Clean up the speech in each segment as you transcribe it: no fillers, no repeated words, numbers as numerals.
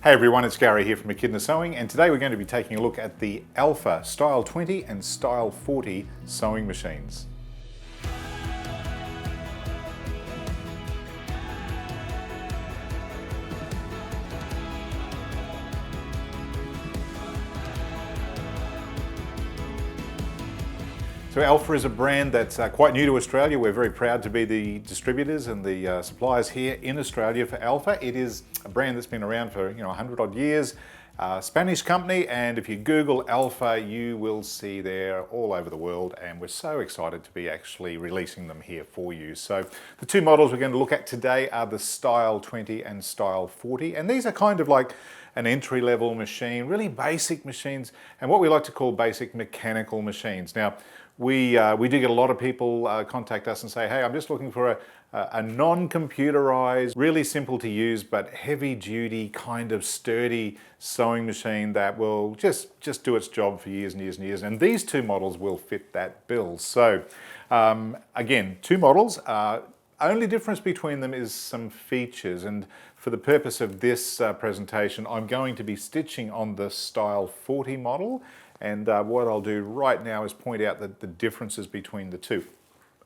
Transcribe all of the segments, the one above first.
Hey everyone, it's Gary here from Echidna Sewing, and today we're going to be taking a look at the Alfa Style 20 and Style 40 sewing machines. So Alfa is a brand that's quite new to Australia. We're very proud to be the distributors and the suppliers here in Australia for Alfa. It is a brand that's been around for 100 odd years, Spanish company, and if you Google Alfa, you will see they're all over the world, and we're so excited to be actually releasing them here for you. So the two models we're going to look at today are the Style 20 and Style 40, and these are kind of like an entry-level machine, really basic machines, and what we like to call basic mechanical machines. Now, we do get a lot of people contact us and say, hey, I'm just looking for a non-computerized, really simple to use, but heavy-duty, kind of sturdy sewing machine that will just do its job for years and years and years. And these two models will fit that bill. So again, two models. Only difference between them is some features, and for the purpose of this presentation, I'm going to be stitching on the Style 40 model, and what I'll do right now is point out the differences between the two,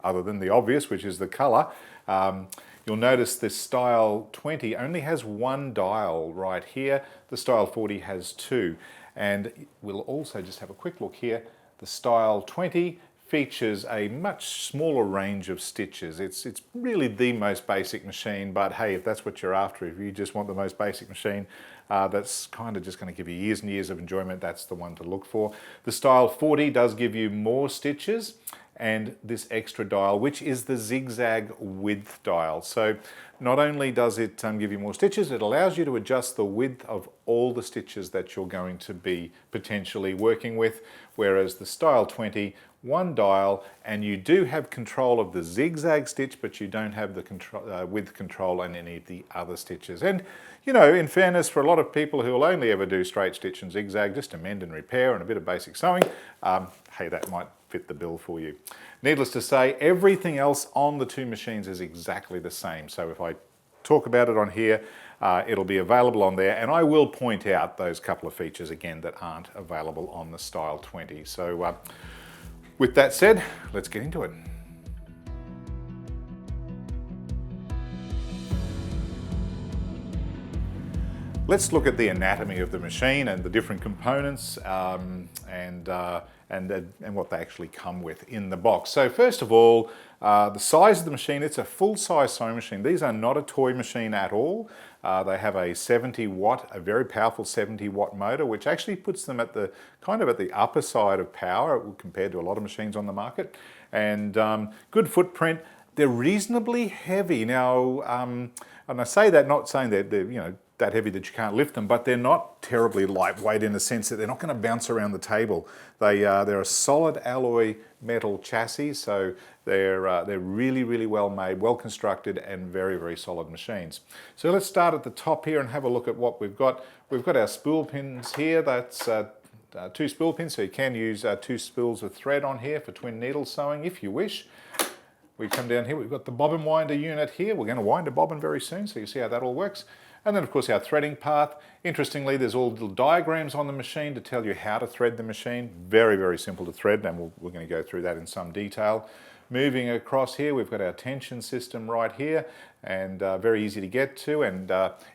other than the obvious, which is the colour. You'll notice the Style 20 only has one dial right here, the Style 40 has two, and we'll also just have a quick look here. The Style 20 features a much smaller range of stitches. It's really the most basic machine, but hey, if that's what you're after, if you just want the most basic machine that's kind of just going to give you years and years of enjoyment, that's the one to look for. The Style 40 does give you more stitches and this extra dial, which is the zigzag width dial. So not only does it give you more stitches, it allows you to adjust the width of all the stitches that you're going to be potentially working with, whereas the Style 20, one dial, and you do have control of the zigzag stitch, but you don't have the width control on any of the other stitches. And you know, in fairness, for a lot of people who will only ever do straight stitch and zigzag, just to mend and repair and a bit of basic sewing, hey, that might fit the bill for you. Needless to say, everything else on the two machines is exactly the same. So if I talk about it on here, it'll be available on there, and I will point out those couple of features again that aren't available on the Style 20. So with that said, let's get into it. Let's look at the anatomy of the machine and the different components and what they actually come with in the box. So first of all, the size of the machine, it's a full-size sewing machine. These are not a toy machine at all. They have a 70-watt, a very powerful 70-watt motor, which actually puts them at the kind of at the upper side of power compared to a lot of machines on the market. And good footprint. They're reasonably heavy. Now, and I say that not saying that they're that heavy that you can't lift them, but they're not terribly lightweight in the sense that they're not going to bounce around the table. They're a solid alloy metal chassis, so they're really, really well made, well constructed, and very, very solid machines. So let's start at the top here and have a look at what we've got. We've got our spool pins here. That's two spool pins, so you can use two spools of thread on here for twin needle sewing if you wish. We come down here, we've got the bobbin winder unit here. We're going to wind a bobbin very soon, so you see how that all works. And then of course our threading path. Interestingly, there's all little diagrams on the machine to tell you how to thread the machine. Very, very simple to thread, and we're going to go through that in some detail. Moving across here, we've got our tension system right here, and very easy to get to and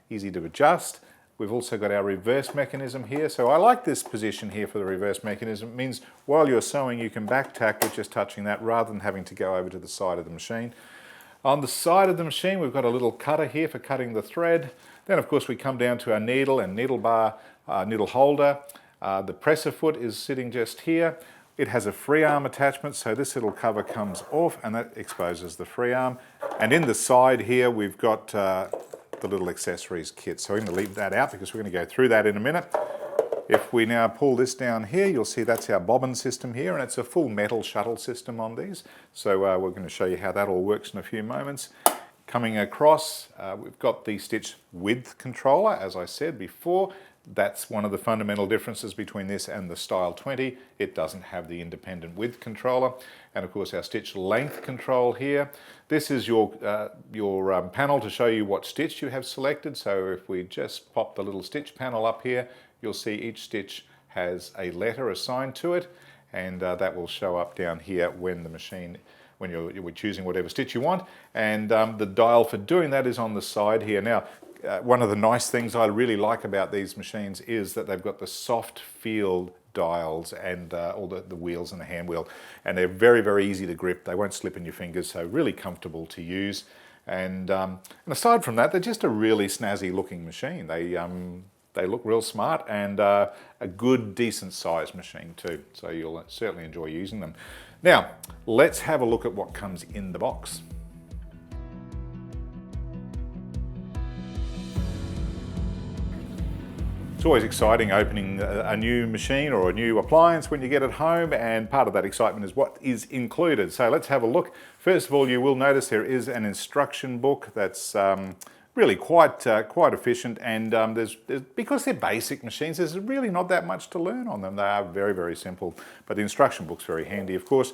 easy to adjust. We've also got our reverse mechanism here. So I like this position here for the reverse mechanism. It means while you're sewing, you can back tack with just touching that rather than having to go over to the side of the machine. On the side of the machine, we've got a little cutter here for cutting the thread. Then of course we come down to our needle and needle bar, needle holder. The presser foot is sitting just here. It has a free arm attachment, so this little cover comes off and that exposes the free arm. And in the side here, we've got the little accessories kit. So we're going to leave that out because we're going to go through that in a minute. If we now pull this down here, you'll see that's our bobbin system here, and it's a full metal shuttle system on these. So we're going to show you how that all works in a few moments. Coming across, we've got the stitch width controller, as I said before. That's one of the fundamental differences between this and the Style 20. It doesn't have the independent width controller. And of course our stitch length control here. This is your panel to show you what stitch you have selected. So if we just pop the little stitch panel up here, you'll see each stitch has a letter assigned to it, and that will show up down here when you're choosing whatever stitch you want. And the dial for doing that is on the side here. Now, one of the nice things I really like about these machines is that they've got the soft feel dials and all the wheels and the hand wheel, and they're very, very easy to grip. They won't slip in your fingers, so really comfortable to use. And aside from that, they're just a really snazzy looking machine. They look real smart, and a good, decent sized machine too. So you'll certainly enjoy using them. Now, let's have a look at what comes in the box. It's always exciting opening a new machine or a new appliance when you get it home, and part of that excitement is what is included. So let's have a look. First of all, you will notice there is an instruction book that's really quite efficient, and because they're basic machines, there's really not that much to learn on them. They are very, very simple, but the instruction book's very handy, of course.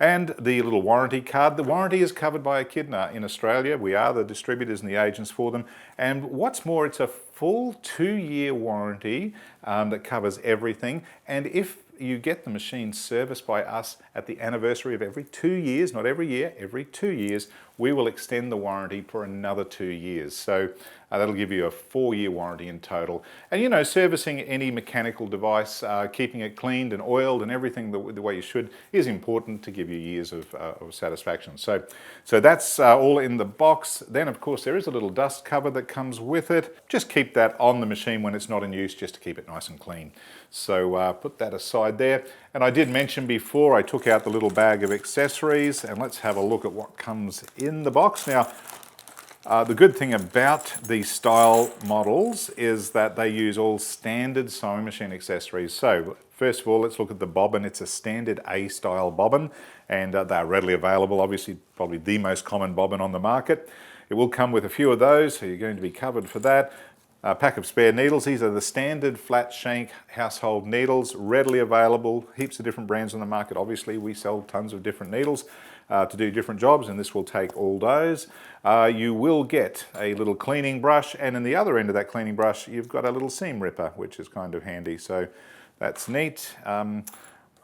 And the little warranty card. The warranty is covered by Echidna in Australia. We are the distributors and the agents for them. And what's more, it's a full 2-year warranty that covers everything. And if you get the machine serviced by us at the anniversary of every 2 years, not every year, every 2 years, we will extend the warranty for another 2 years. So that'll give you a 4-year warranty in total. And you know, servicing any mechanical device, keeping it cleaned and oiled and everything the way you should is important to give you years of satisfaction. So that's all in the box. Then of course there is a little dust cover that comes with it. Just keep that on the machine when it's not in use, just to keep it nice and clean. So put that aside there. And I did mention before, I took out the little bag of accessories, and let's have a look at what comes in the box. Now, the good thing about the Style models is that they use all standard sewing machine accessories. So first of all, let's look at the bobbin. It's a standard A style bobbin, and they're readily available. Obviously, probably the most common bobbin on the market. It will come with a few of those, so you're going to be covered for that. A pack of spare needles. These are the standard flat shank household needles, readily available. Heaps of different brands on the market. Obviously, we sell tons of different needles to do different jobs, and this will take all those. You will get a little cleaning brush, and in the other end of that cleaning brush, you've got a little seam ripper, which is kind of handy. So that's neat. Got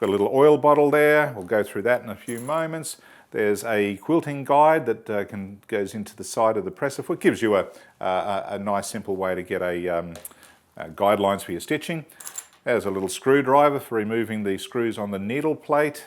a little oil bottle there. We'll go through that in a few moments. There's a quilting guide that goes into the side of the presser foot. Gives you a nice simple way to get guidelines for your stitching. There's a little screwdriver for removing the screws on the needle plate.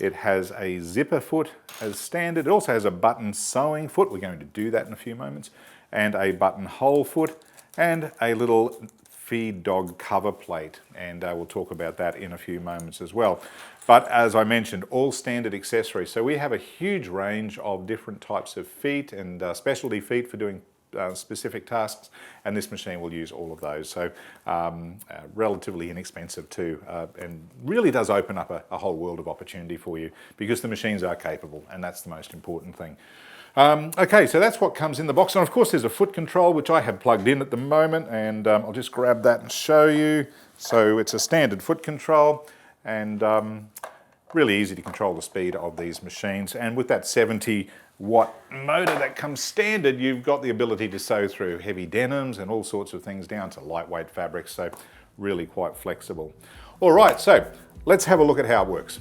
It has a zipper foot as standard. It also has a button sewing foot. We're going to do that in a few moments. And a buttonhole foot and a little feed dog cover plate, and we'll talk about that in a few moments as well. But as I mentioned, all standard accessories. So we have a huge range of different types of feet and specialty feet for doing specific tasks, and this machine will use all of those. So relatively inexpensive too, and really does open up a whole world of opportunity for you, because the machines are capable, and that's the most important thing. Okay, so that's what comes in the box. And of course there's a foot control, which I have plugged in at the moment, and I'll just grab that and show you. So it's a standard foot control, and really easy to control the speed of these machines. And with that 70-watt motor that comes standard, you've got the ability to sew through heavy denims and all sorts of things down to lightweight fabrics, so really quite flexible. All right, so let's have a look at how it works.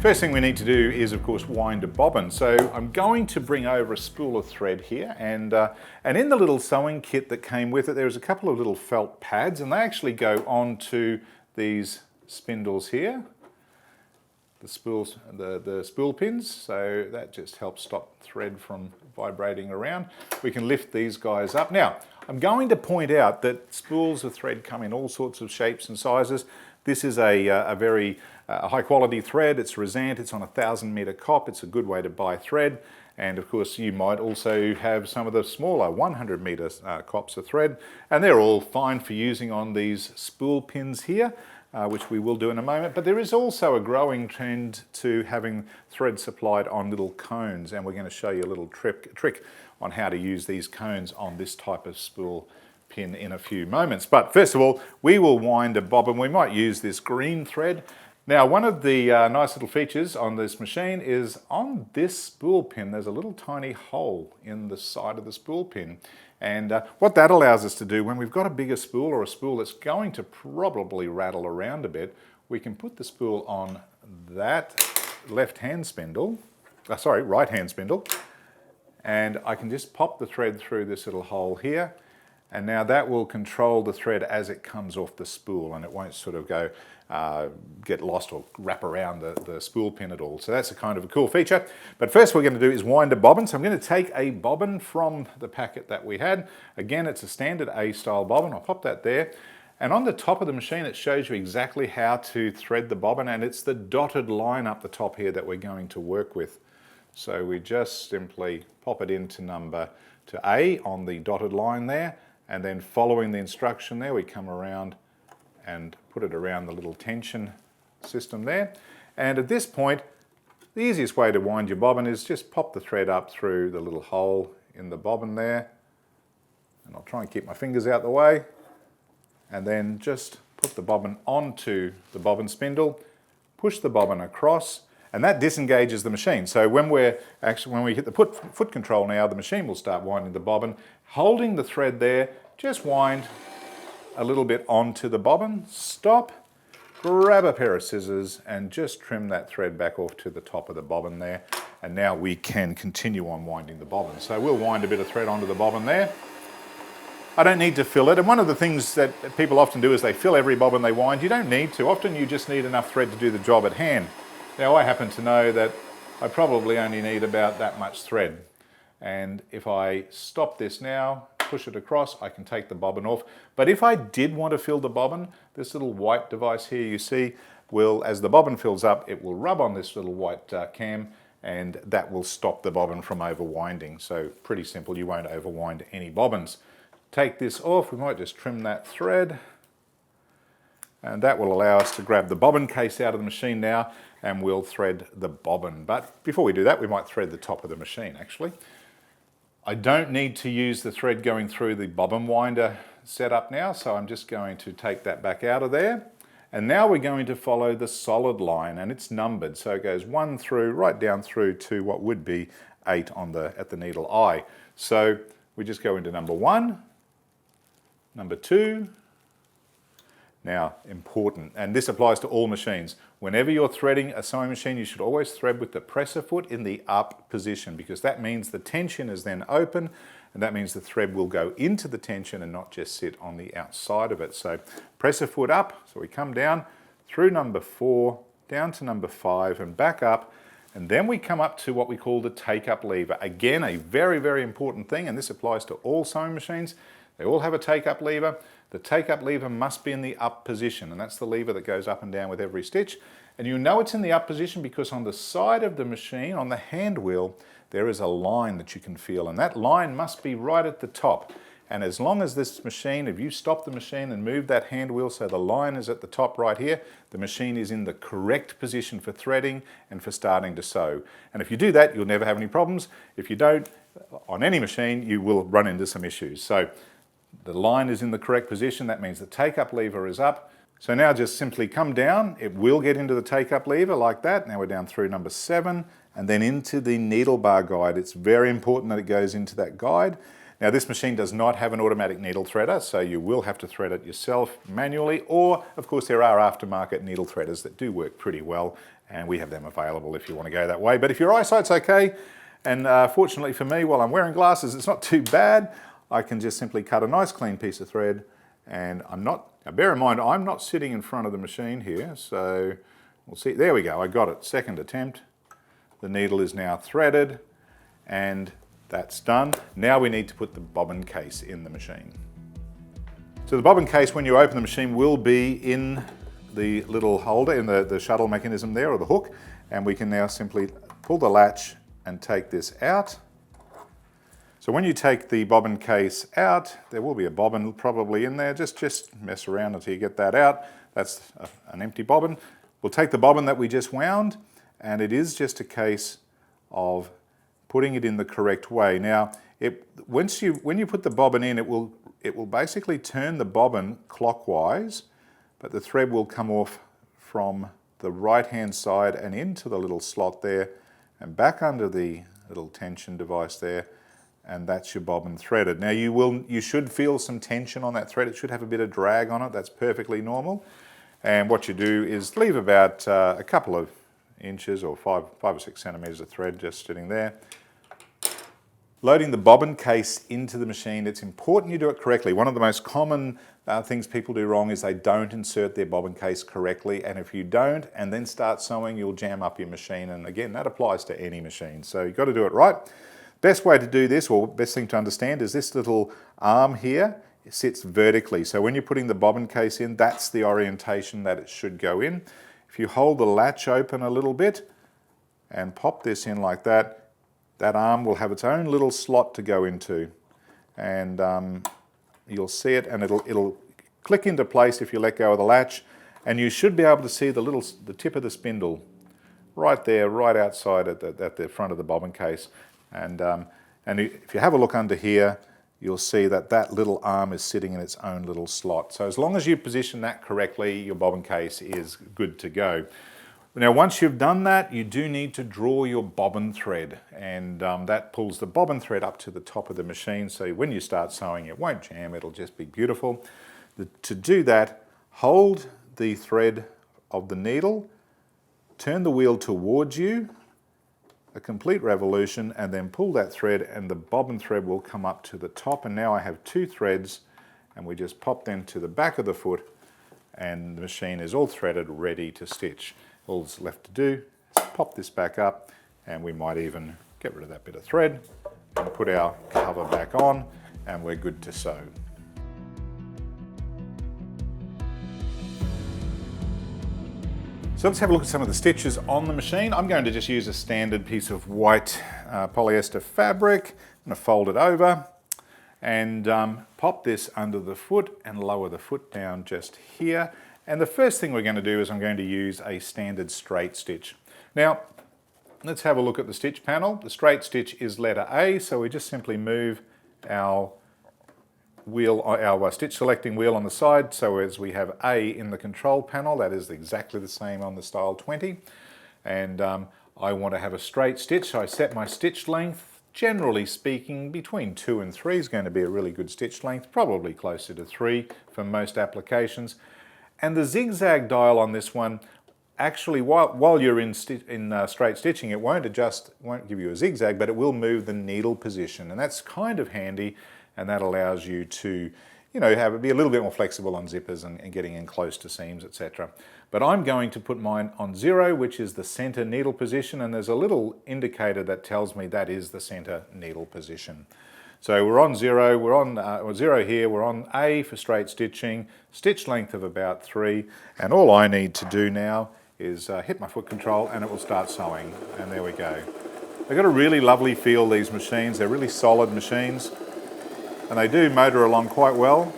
First thing we need to do is, of course, wind a bobbin. So I'm going to bring over a spool of thread here, and in the little sewing kit that came with it, there's a couple of little felt pads, and they actually go onto these spindles here, the spool pins, so that just helps stop thread from vibrating around. We can lift these guys up. Now, I'm going to point out that spools of thread come in all sorts of shapes and sizes. This is a very high quality thread. It's Resant, it's on a 1,000-meter cop. It's a good way to buy thread. And of course you might also have some of the smaller 100-meter cops of thread, and they're all fine for using on these spool pins here. which we will do in a moment. But there is also a growing trend to having thread supplied on little cones, and we're going to show you a little trick on how to use these cones on this type of spool pin in a few moments. But first of all, we will wind a bobbin. We might use this green thread. Now, one of the nice little features on this machine is on this spool pin, there's a little tiny hole in the side of the spool pin. And what that allows us to do, when we've got a bigger spool or a spool that's going to probably rattle around a bit, we can put the spool on that right-hand spindle, and I can just pop the thread through this little hole here, and now that will control the thread as it comes off the spool, and it won't sort of go get lost or wrap around the spool pin at all. So that's a kind of a cool feature. But first what we're going to do is wind a bobbin. So I'm going to take a bobbin from the packet that we had. Again, it's a standard A-style bobbin. I'll pop that there. And on the top of the machine, it shows you exactly how to thread the bobbin, and it's the dotted line up the top here that we're going to work with. So we just simply pop it into to A on the dotted line there, and then following the instruction there, we come around and put it around the little tension system there. And at this point, the easiest way to wind your bobbin is just pop the thread up through the little hole in the bobbin there. And I'll try and keep my fingers out the way. And then just put the bobbin onto the bobbin spindle, push the bobbin across, and that disengages the machine. So when we hit the foot control now, the machine will start winding the bobbin. Holding the thread there, just wind a little bit onto the bobbin, stop, grab a pair of scissors and just trim that thread back off to the top of the bobbin there. And now we can continue on winding the bobbin. So we'll wind a bit of thread onto the bobbin there. I don't need to fill it, and one of the things that people often do is they fill every bobbin they wind. You don't need to. Often you just need enough thread to do the job at hand. Now I happen to know that I probably only need about that much thread. And if I stop this now, push it across, I can take the bobbin off. But if I did want to fill the bobbin, this little white device here you see will, as the bobbin fills up, it will rub on this little white cam, and that will stop the bobbin from overwinding. So pretty simple, you won't overwind any bobbins. Take this off, we might just trim that thread, and that will allow us to grab the bobbin case out of the machine now, and we'll thread the bobbin. But before we do that, we might thread the top of the machine actually. I don't need to use the thread going through the bobbin winder setup now, so I'm just going to take that back out of there. And now we're going to follow the solid line, and it's numbered. So it goes 1 through, right down through to what would be 8 at the needle eye. So we just go into number 1, number 2. Now, important, and this applies to all machines. Whenever you're threading a sewing machine, you should always thread with the presser foot in the up position, because that means the tension is then open, and that means the thread will go into the tension and not just sit on the outside of it. So presser foot up, so we come down through number 4, down to number 5 and back up, and then we come up to what we call the take-up lever. Again, a very, very important thing, and this applies to all sewing machines. They all have a take-up lever. The take-up lever must be in the up position, and that's the lever that goes up and down with every stitch. And you know it's in the up position because on the side of the machine, on the hand wheel, there is a line that you can feel, and that line must be right at the top. And as long as this machine, if you stop the machine and move that hand wheel so the line is at the top right here, the machine is in the correct position for threading and for starting to sew. And if you do that, you'll never have any problems. If you don't, on any machine, you will run into some issues. So the line is in the correct position, that means the take-up lever is up. So now just simply come down, it will get into the take-up lever like that. Now we're down through number 7 and then into the needle bar guide. It's very important that it goes into that guide. Now this machine does not have an automatic needle threader, so you will have to thread it yourself manually, or of course there are aftermarket needle threaders that do work pretty well, and we have them available if you want to go that way. But if your eyesight's okay, and fortunately for me, while I'm wearing glasses, it's not too bad, I can just simply cut a nice clean piece of thread, and now bear in mind, I'm not sitting in front of the machine here, so we'll see, there we go, I got it, second attempt. The needle is now threaded, and that's done. Now we need to put the bobbin case in the machine. So the bobbin case, when you open the machine, will be in the little holder, in the shuttle mechanism there, or the hook, and we can now simply pull the latch and take this out. So when you take the bobbin case out, there will be a bobbin probably in there. Just mess around until you get that out. That's an empty bobbin. We'll take the bobbin that we just wound, and it is just a case of putting it in the correct way. Now, when you put the bobbin in, it will basically turn the bobbin clockwise, but the thread will come off from the right-hand side and into the little slot there, and back under the little tension device there, and that's your bobbin threaded. Now you should feel some tension on that thread. It should have a bit of drag on it. That's perfectly normal. And what you do is leave about a couple of inches or 5 or 6 centimeters of thread just sitting there. Loading the bobbin case into the machine, it's important you do it correctly. One of the most common things people do wrong is they don't insert their bobbin case correctly, and if you don't and then start sewing, you'll jam up your machine, and again, that applies to any machine. So you've got to do it right. Best way to do this, or best thing to understand, is this little arm here. It sits vertically, so when you're putting the bobbin case in, that's the orientation that it should go in. If you hold the latch open a little bit and pop this in like that, that arm will have its own little slot to go into, and you'll see it, and it'll click into place if you let go of the latch, and you should be able to see the tip of the spindle right there, right outside at the front of the bobbin case. And if you have a look under here, you'll see that little arm is sitting in its own little slot. So as long as you position that correctly, your bobbin case is good to go. Now, once you've done that, you do need to draw your bobbin thread, and that pulls the bobbin thread up to the top of the machine, so when you start sewing it won't jam, it'll just be beautiful. To do that, hold the thread of the needle, turn the wheel towards you, a complete revolution, and then pull that thread, and the bobbin thread will come up to the top. And now I have 2 threads, and we just pop them to the back of the foot, and the machine is all threaded, ready to stitch. All that's left to do is pop this back up, and we might even get rid of that bit of thread and put our cover back on, and we're good to sew. So let's have a look at some of the stitches on the machine. I'm going to just use a standard piece of white polyester fabric. I'm going to fold it over and pop this under the foot and lower the foot down just here. And the first thing we're going to do is I'm going to use a standard straight stitch. Now, let's have a look at the stitch panel. The straight stitch is letter A, so we just simply move our wheel, our stitch selecting wheel on the side, so as we have A in the control panel, that is exactly the same on the style 20. And I want to have a straight stitch, so I set my stitch length. Generally speaking, between 2 and 3 is going to be a really good stitch length, probably closer to 3 for most applications. And the zigzag dial on this one, actually while you're in straight stitching, it won't give you a zigzag, but it will move the needle position, and that's kind of handy, and that allows you to, be a little bit more flexible on zippers and getting in close to seams, etc. But I'm going to put mine on 0, which is the center needle position, and there's a little indicator that tells me that is the center needle position. So we're on 0, we're on 0 here, we're on A for straight stitching, stitch length of about 3, and all I need to do now is hit my foot control and it will start sewing, and there we go. They've got a really lovely feel, these machines. They're really solid machines, and they do motor along quite well.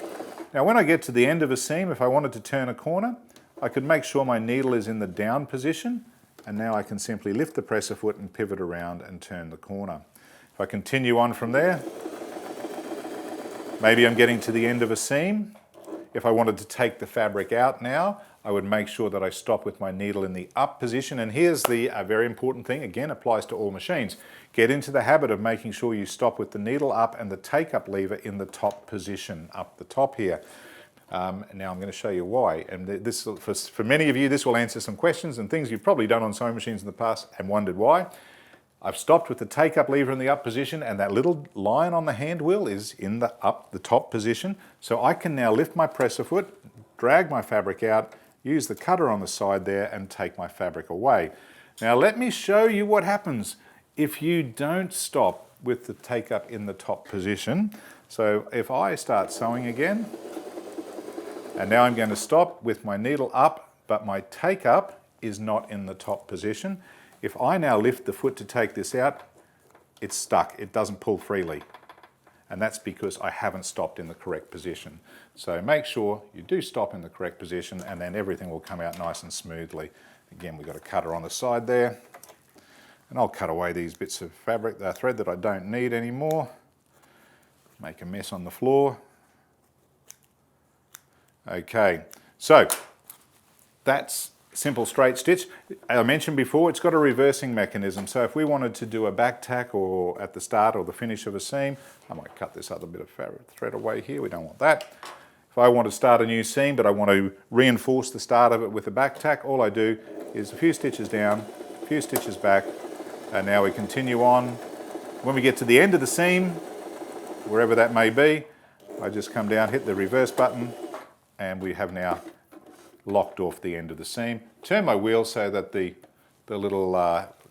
Now when I get to the end of a seam, if I wanted to turn a corner, I could make sure my needle is in the down position, and now I can simply lift the presser foot and pivot around and turn the corner. If I continue on from there, maybe I'm getting to the end of a seam. If I wanted to take the fabric out now, I would make sure that I stop with my needle in the up position. And here's the very important thing, again applies to all machines. Get into the habit of making sure you stop with the needle up and the take-up lever in the top position, up the top here. Now I'm going to show you why. And this, for many of you, this will answer some questions and things you've probably done on sewing machines in the past and wondered why. I've stopped with the take-up lever in the up position, and that little line on the hand wheel is in the top position. So I can now lift my presser foot, drag my fabric out, use the cutter on the side there, and take my fabric away. Now let me show you what happens if you don't stop with the take-up in the top position. So if I start sewing again, and now I'm going to stop with my needle up, but my take-up is not in the top position. If I now lift the foot to take this out, it's stuck, it doesn't pull freely. and that's because I haven't stopped in the correct position. So make sure you do stop in the correct position, and then everything will come out nice and smoothly. Again, we've got a cutter on the side there, and I'll cut away these bits of fabric, thread that I don't need anymore. Make a mess on the floor. Okay, so that's simple straight stitch. I mentioned before, it's got a reversing mechanism. So if we wanted to do a back tack or at the start or the finish of a seam, I might cut this other bit of fabric thread away here. We don't want that. If I want to start a new seam, but I want to reinforce the start of it with a back tack, all I do is a few stitches down, a few stitches back, and now we continue on. When we get to the end of the seam, wherever that may be, I just come down, hit the reverse button, and we have now locked off the end of the seam. Turn my wheel so that the little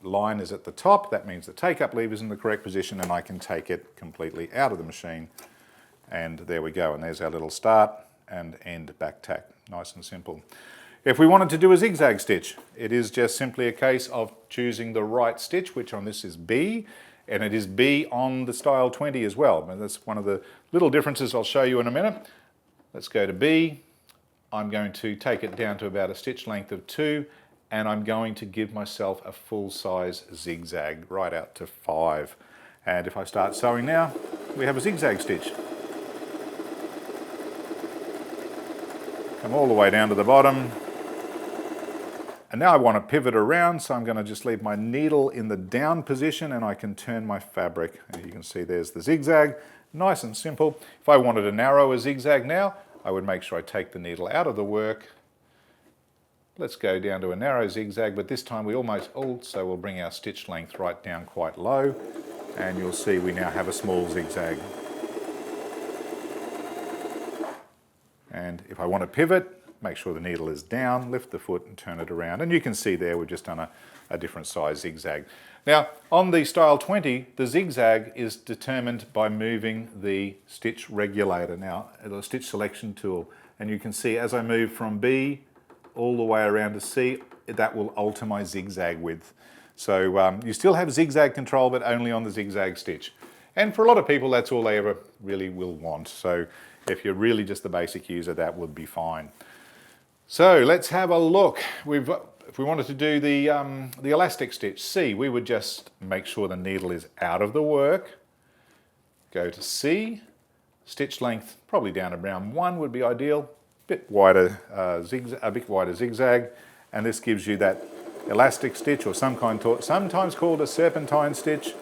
line is at the top. That means the take-up lever is in the correct position, and I can take it completely out of the machine. And there we go, and there's our little start and end back tack. Nice and simple. If we wanted to do a zigzag stitch, it is just simply a case of choosing the right stitch, which on this is B, and it is B on the style 20 as well. And that's one of the little differences I'll show you in a minute. Let's go to B. I'm going to take it down to about a stitch length of 2, and I'm going to give myself a full size zigzag right out to 5. And if I start sewing now, we have a zigzag stitch. Come all the way down to the bottom. And now I want to pivot around, so I'm going to just leave my needle in the down position, and I can turn my fabric. And you can see there's the zigzag, nice and simple. If I wanted to narrow a zigzag now, I would make sure I take the needle out of the work. Let's go down to a narrow zigzag, but this time we almost also will bring our stitch length right down quite low, and you'll see we now have a small zigzag. And if I want to pivot, make sure the needle is down, lift the foot and turn it around. And you can see there we've just done a different size zigzag. Now on the style 20, the zigzag is determined by moving the stitch regulator, now the stitch selection tool. And you can see as I move from B all the way around to C, that will alter my zigzag width. So you still have zigzag control, but only on the zigzag stitch. And for a lot of people, that's all they ever really will want. So if you're really just the basic user, that would be fine. So let's have a look. If we wanted to do the elastic stitch, C, we would just make sure the needle is out of the work. Go to C, stitch length probably down around 1 would be ideal. A bit wider zigzag, and this gives you that elastic stitch, or sometimes called a serpentine stitch,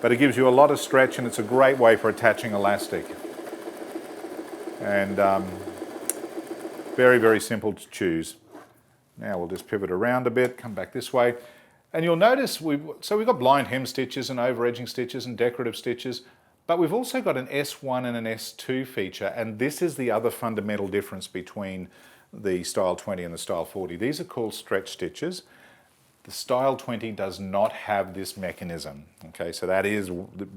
but it gives you a lot of stretch, and it's a great way for attaching elastic. And very, very simple to choose. Now we'll just pivot around a bit, come back this way. And you'll notice we've got blind hem stitches and over edging stitches and decorative stitches, but we've also got an S1 and an S2 feature, and this is the other fundamental difference between the style 20 and the style 40. These are called stretch stitches. The style 20 does not have this mechanism. Okay, so that is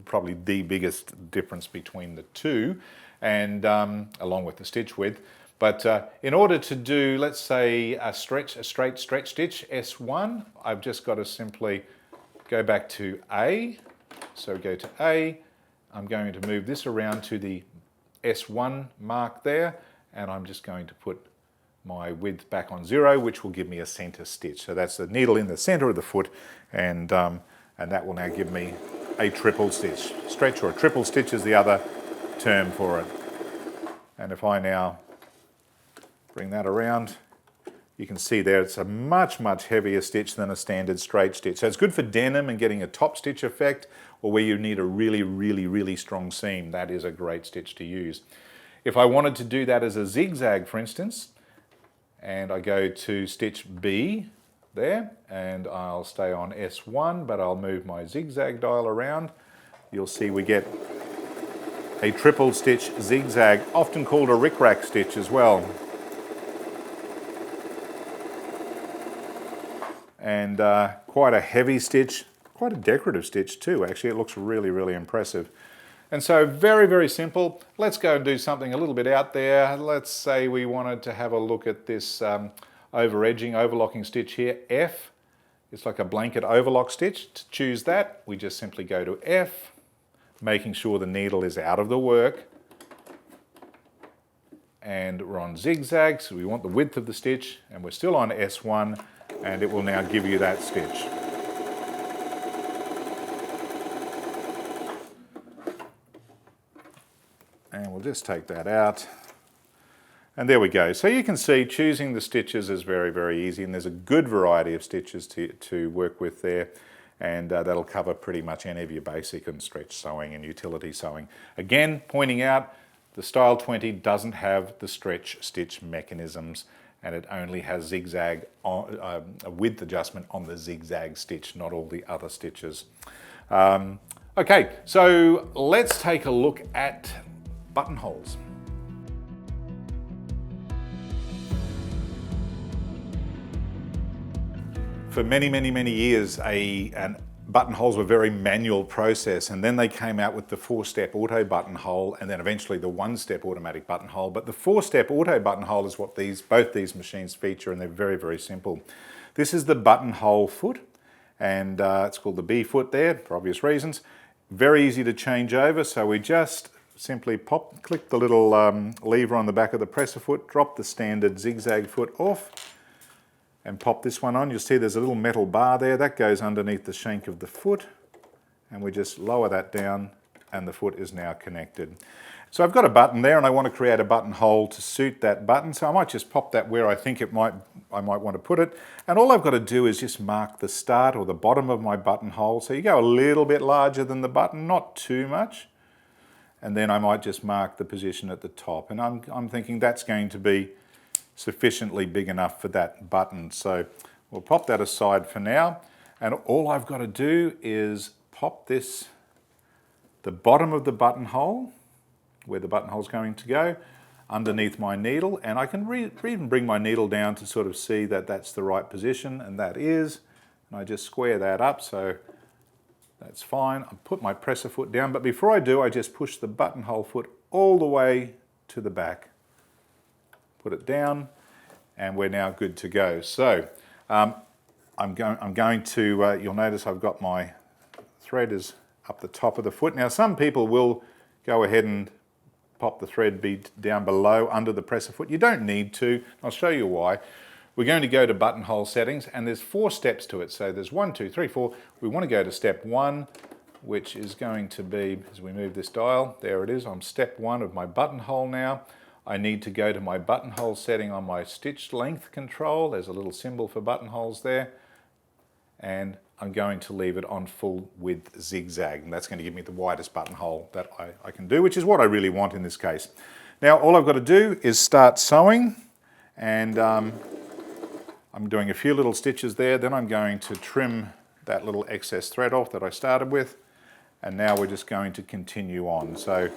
probably the biggest difference between the two, and along with the stitch width. But in order to do, let's say, a straight stretch stitch, S1, I've just got to simply go back to A. So go to A. I'm going to move this around to the S1 mark there, and I'm just going to put my width back on 0, which will give me a center stitch. So that's the needle in the center of the foot, and that will now give me a triple stitch. Stretch or a triple stitch is the other term for it. And if I now bring that around, you can see there it's a much, much heavier stitch than a standard straight stitch. So it's good for denim and getting a top stitch effect, or where you need a really, really, really strong seam. That is a great stitch to use. If I wanted to do that as a zigzag, for instance, and I go to stitch B there, and I'll stay on S1, but I'll move my zigzag dial around, you'll see we get a triple stitch zigzag, often called a rickrack stitch as well. And quite a heavy stitch, quite a decorative stitch too, actually. It looks really, really impressive. And so very, very simple. Let's go and do something a little bit out there. Let's say we wanted to have a look at this overlocking stitch here, F. It's like a blanket overlock stitch. To choose that, we just simply go to F, making sure the needle is out of the work. And we're on zigzag, so we want the width of the stitch, and we're still on S1, and it will now give you that stitch. And we'll just take that out. And there we go. So you can see choosing the stitches is very, very easy, and there's a good variety of stitches to work with there, and that'll cover pretty much any of your basic and stretch sewing and utility sewing. Again, pointing out, the Style 20 doesn't have the stretch stitch mechanisms, and it only has zigzag a width adjustment on the zigzag stitch, not all the other stitches. Okay, so let's take a look at buttonholes. For many, many, many years, buttonholes were a very manual process, and then they came out with the 4-step auto buttonhole, and then eventually the 1-step automatic buttonhole. But the 4-step auto buttonhole is what both these machines feature, and they're very, very simple. This is the buttonhole foot, and it's called the B foot there for obvious reasons. Very easy to change over, so we just simply click the little lever on the back of the presser foot, drop the standard zigzag foot off, and pop this one on. You'll see there's a little metal bar there that goes underneath the shank of the foot, and we just lower that down, and the foot is now connected. So I've got a button there, and I want to create a buttonhole to suit that button, so I might just pop that where I think I might want to put it, and all I've got to do is just mark the start or the bottom of my buttonhole. So you go a little bit larger than the button, not too much, and then I might just mark the position at the top, and I'm thinking that's going to be sufficiently big enough for that button. So we'll pop that aside for now, and all I've got to do is pop the bottom of the buttonhole, where the buttonhole's going to go, underneath my needle, and I can even bring my needle down to sort of see that that's the right position, and that is, and I just square that up, so that's fine. I put my presser foot down, but before I do, I just push the buttonhole foot all the way to the back. Put it down, and we're now good to go. So I'm going to, you'll notice I've got my thread is up the top of the foot. Now some people will go ahead and pop the thread bead down below under the presser foot. You don't need to. I'll show you why. We're going to go to buttonhole settings, and there's 4 steps to it. So there's 1, 2, 3, 4. We want to go to step 1, which is going to be, as we move this dial, there it is. I'm step 1 of my buttonhole now. I need to go to my buttonhole setting on my stitch length control. There's a little symbol for buttonholes there. And I'm going to leave it on full width zigzag. And that's going to give me the widest buttonhole that I can do, which is what I really want in this case. Now, all I've got to do is start sewing. And I'm doing a few little stitches there. Then I'm going to trim that little excess thread off that I started with. And now we're just going to continue on. So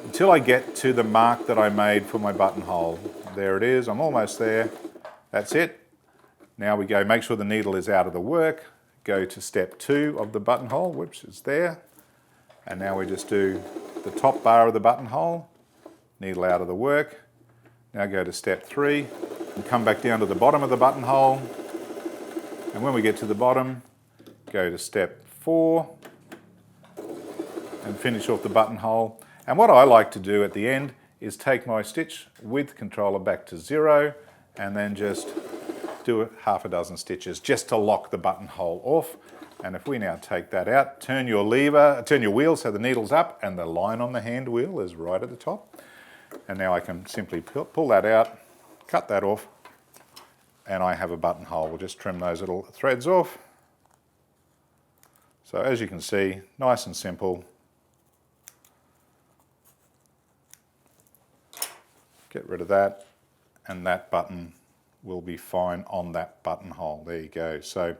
until I get to the mark that I made for my buttonhole. There it is, I'm almost there. That's it. Now we go, make sure the needle is out of the work, go to step 2 of the buttonhole, which is there. And now we just do the top bar of the buttonhole, needle out of the work. Now go to step 3, and come back down to the bottom of the buttonhole. And when we get to the bottom, go to step 4, and finish off the buttonhole. And what I like to do at the end is take my stitch width controller back to 0, and then just do half a dozen stitches just to lock the buttonhole off. And if we now take that out, turn your wheel so the needle's up and the line on the hand wheel is right at the top. And now I can simply pull that out, cut that off, and I have a buttonhole. We'll just trim those little threads off. So as you can see, nice and simple. Get rid of that, and that button will be fine on that buttonhole. There you go. So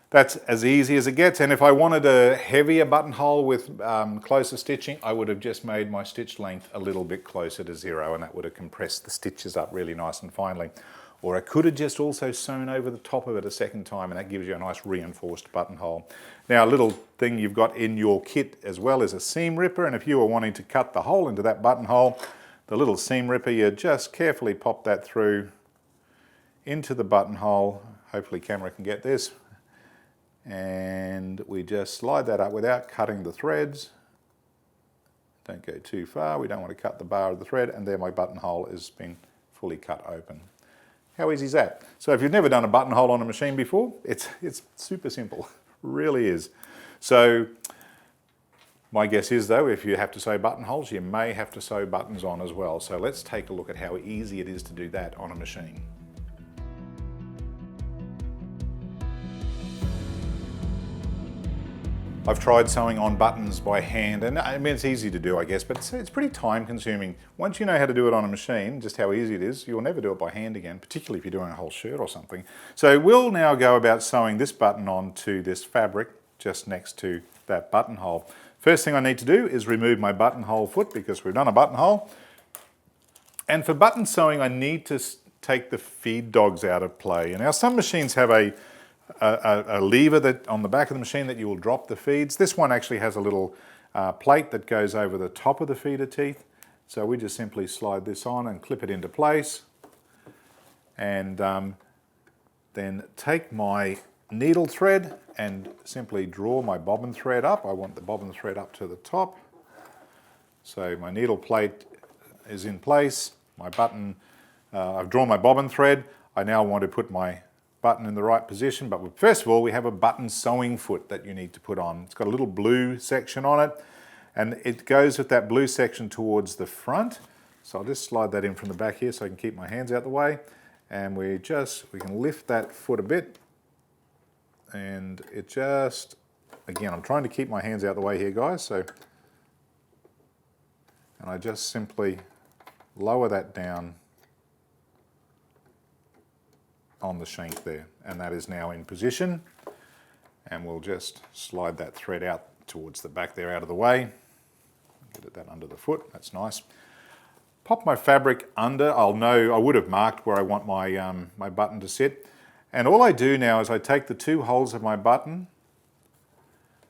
that's as easy as it gets. And if I wanted a heavier buttonhole with closer stitching, I would have just made my stitch length a little bit closer to 0, and that would have compressed the stitches up really nice and finely. Or I could have just also sewn over the top of it a second time, and that gives you a nice reinforced buttonhole. Now, a little thing you've got in your kit as well is a seam ripper, and if you were wanting to cut the hole into that buttonhole, the little seam ripper, you just carefully pop that through into the buttonhole. Hopefully camera can get this. And we just slide that up without cutting the threads. Don't go too far, we don't want to cut the bar of the thread, and there my buttonhole has been fully cut open. How easy is that? So if you've never done a buttonhole on a machine before, it's super simple, really is. So my guess is though, if you have to sew buttonholes, you may have to sew buttons on as well. So let's take a look at how easy it is to do that on a machine. I've tried sewing on buttons by hand, and I mean, it's easy to do, I guess, but it's pretty time consuming. Once you know how to do it on a machine, just how easy it is, you'll never do it by hand again, particularly if you're doing a whole shirt or something. So we'll now go about sewing this button onto this fabric just next to that buttonhole. First thing I need to do is remove my buttonhole foot because we've done a buttonhole. And for button sewing, I need to take the feed dogs out of play. And now some machines have a lever that on the back of the machine that you will drop the feeds. This one actually has a little plate that goes over the top of the feeder teeth. So we just simply slide this on and clip it into place. And then take my needle thread and simply draw my bobbin thread up. I want the bobbin thread up to the top. So my needle plate is in place. My button, I've drawn my bobbin thread. I now want to put my button in the right position, but first of all we have a button sewing foot that you need to put on. It's got a little blue section on it, and it goes with that blue section towards the front. So I'll just slide that in from the back here so I can keep my hands out the way, and we can lift that foot a bit, and it just, again, I'm trying to keep my hands out the way here, guys, so, and I just simply lower that down on the shank there, and that is now in position, and we'll just slide that thread out towards the back there out of the way. Get that under the foot, that's nice. Pop my fabric under. I would have marked where I want my, my button to sit, and all I do now is I take the two holes of my button,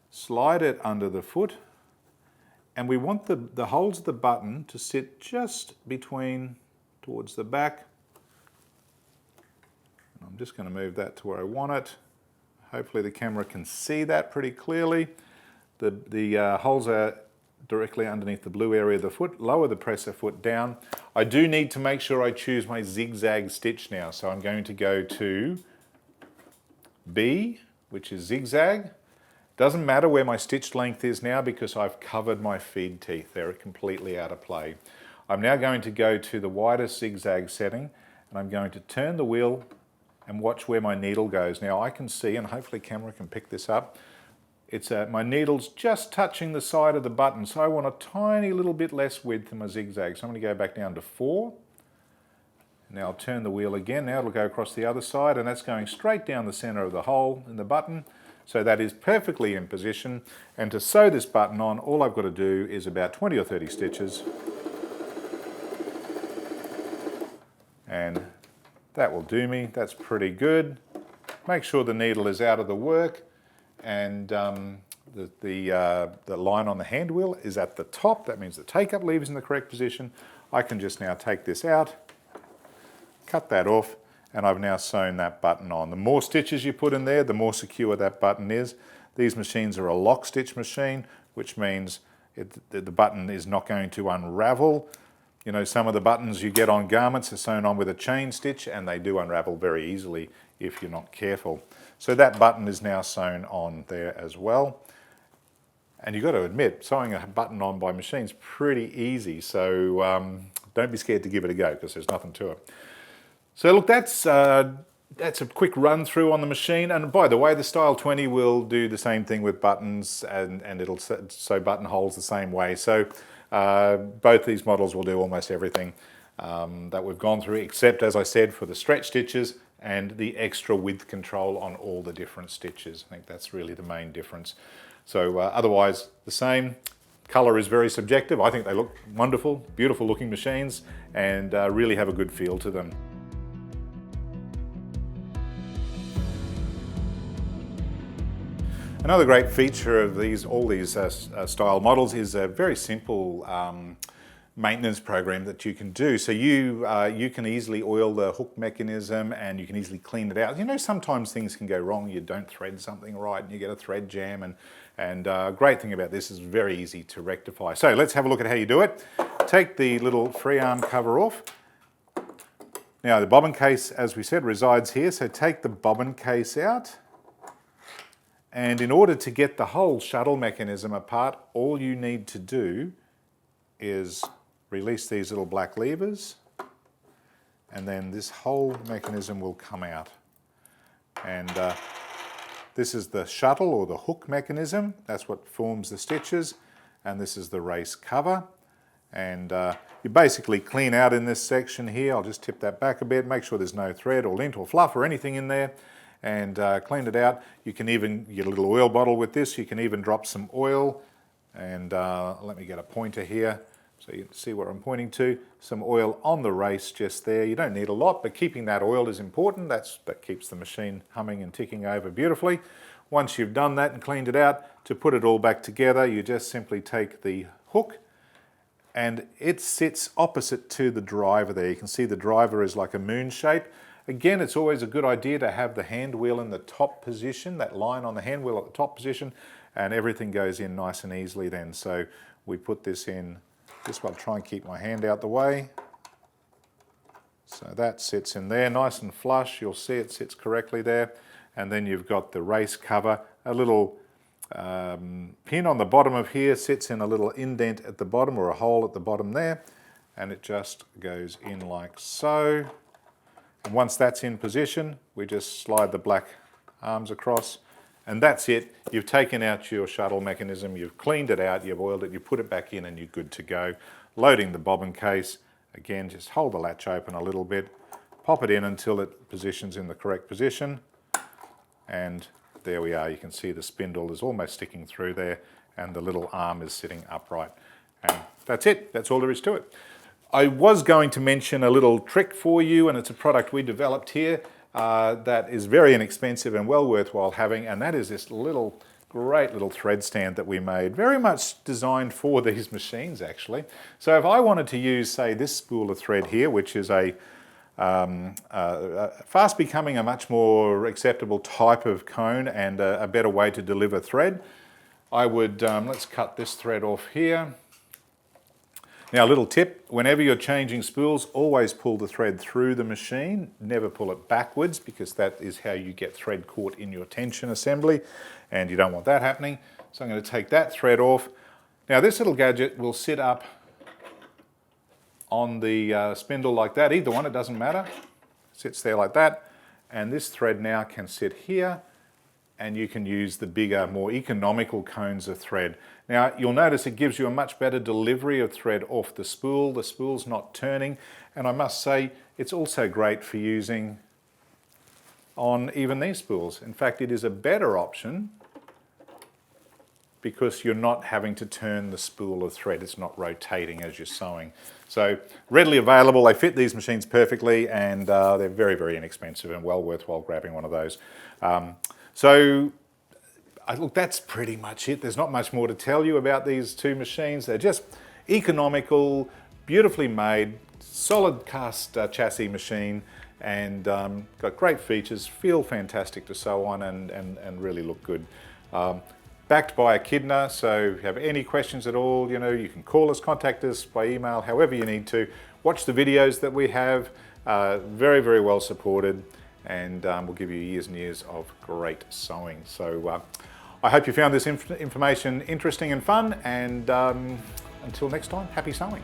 slide it under the foot, and we want the holes of the button to sit just between, towards the back. I'm just going to move that to where I want it. Hopefully the camera can see that pretty clearly. The holes are directly underneath the blue area of the foot. Lower the presser foot down. I do need to make sure I choose my zigzag stitch now. So I'm going to go to B, which is zigzag. Doesn't matter where my stitch length is now because I've covered my feed teeth. They're completely out of play. I'm now going to go to the widest zigzag setting, and I'm going to turn the wheel and watch where my needle goes. Now I can see, and hopefully camera can pick this up, it's my needle's just touching the side of the button, so I want a tiny little bit less width in my zigzag. So I'm going to go back down to 4. Now I'll turn the wheel again. Now it'll go across the other side, and that's going straight down the center of the hole in the button. So that is perfectly in position. And to sew this button on, all I've got to do is about 20 or 30 stitches. And that will do me. That's pretty good. Make sure the needle is out of the work, and the line on the hand wheel is at the top. That means the take-up lever is in the correct position. I can just now take this out, cut that off, and I've now sewn that button on. The more stitches you put in there, the more secure that button is. These machines are a lock stitch machine, which means the button is not going to unravel. You know, some of the buttons you get on garments are sewn on with a chain stitch, and they do unravel very easily if you're not careful. So that button is now sewn on there as well. And you've got to admit, sewing a button on by machine is pretty easy, so don't be scared to give it a go because there's nothing to it. So look, that's a quick run through on the machine. And by the way, the Style 20 will do the same thing with buttons, and it'll sew buttonholes the same way. So both these models will do almost everything that we've gone through, except, as I said, for the stretch stitches and the extra width control on all the different stitches. I think that's really the main difference. So otherwise the same. Colour is very subjective. I think they look wonderful, beautiful looking machines, and really have a good feel to them. Another great feature of all these style models is a very simple maintenance program that you can do. So you can easily oil the hook mechanism, and you can easily clean it out. You know, sometimes things can go wrong. You don't thread something right and you get a thread jam, and And great thing about this is very easy to rectify. So let's have a look at how you do it. Take the little free arm cover off. Now the bobbin case, as we said, resides here, so take the bobbin case out. And in order to get the whole shuttle mechanism apart, all you need to do is release these little black levers, and then this whole mechanism will come out. And this is the shuttle or the hook mechanism. That's what forms the stitches. And this is the race cover. And you basically clean out in this section here. I'll just tip that back a bit, make sure there's no thread or lint or fluff or anything in there, and clean it out. You can even get a little oil bottle with this. You can even drop some oil, and let me get a pointer here so you can see what I'm pointing to. Some oil on the race just there. You don't need a lot, but keeping that oil is important. That keeps the machine humming and ticking over beautifully. Once you've done that and cleaned it out, to put it all back together, you just simply take the hook, and it sits opposite to the driver there. You can see the driver is like a moon shape. Again, it's always a good idea to have the hand wheel in the top position, that line on the hand wheel at the top position, and everything goes in nice and easily then. So we put this in. This one, try and keep my hand out the way. So that sits in there nice and flush. You'll see it sits correctly there. And then you've got the race cover. A little pin on the bottom of here sits in a little indent at the bottom, or a hole at the bottom there. And it just goes in like so. And once that's in position, we just slide the black arms across. And that's it. You've taken out your shuttle mechanism, you've cleaned it out, you've oiled it, you put it back in, and you're good to go. Loading the bobbin case. Again, just hold the latch open a little bit, pop it in until it positions in the correct position. And there we are. You can see the spindle is almost sticking through there, and the little arm is sitting upright. And that's it. That's all there is to it. I was going to mention a little trick for you, and it's a product we developed here. That is very inexpensive and well worthwhile having, and that is this great little thread stand that we made, very much designed for these machines actually. So if I wanted to use, say, this spool of thread here, which is fast becoming a much more acceptable type of cone and a better way to deliver thread, I would, let's cut this thread off here. Now, a little tip, whenever you're changing spools, always pull the thread through the machine, never pull it backwards, because that is how you get thread caught in your tension assembly, and you don't want that happening. So I'm going to take that thread off. Now this little gadget will sit up on the spindle like that, either one, it doesn't matter. Sits there like that, and this thread now can sit here, and you can use the bigger, more economical cones of thread. Now you'll notice it gives you a much better delivery of thread off the spool. The spool's not turning, and I must say it's also great for using on even these spools. In fact, it is a better option because you're not having to turn the spool of thread. It's not rotating as you're sewing. So readily available, they fit these machines perfectly, and they're very, very inexpensive and well worthwhile grabbing one of those. Look, that's pretty much it. There's not much more to tell you about these two machines. They're just economical, beautifully made, solid cast chassis machine, and got great features, feel fantastic to sew on, and really look good. Backed by Echidna, so if you have any questions at all, you can call us, contact us by email, however you need to. Watch the videos that we have, very, very well supported, and we'll give you years and years of great sewing. So I hope you found this information interesting and fun, and until next time, happy sewing.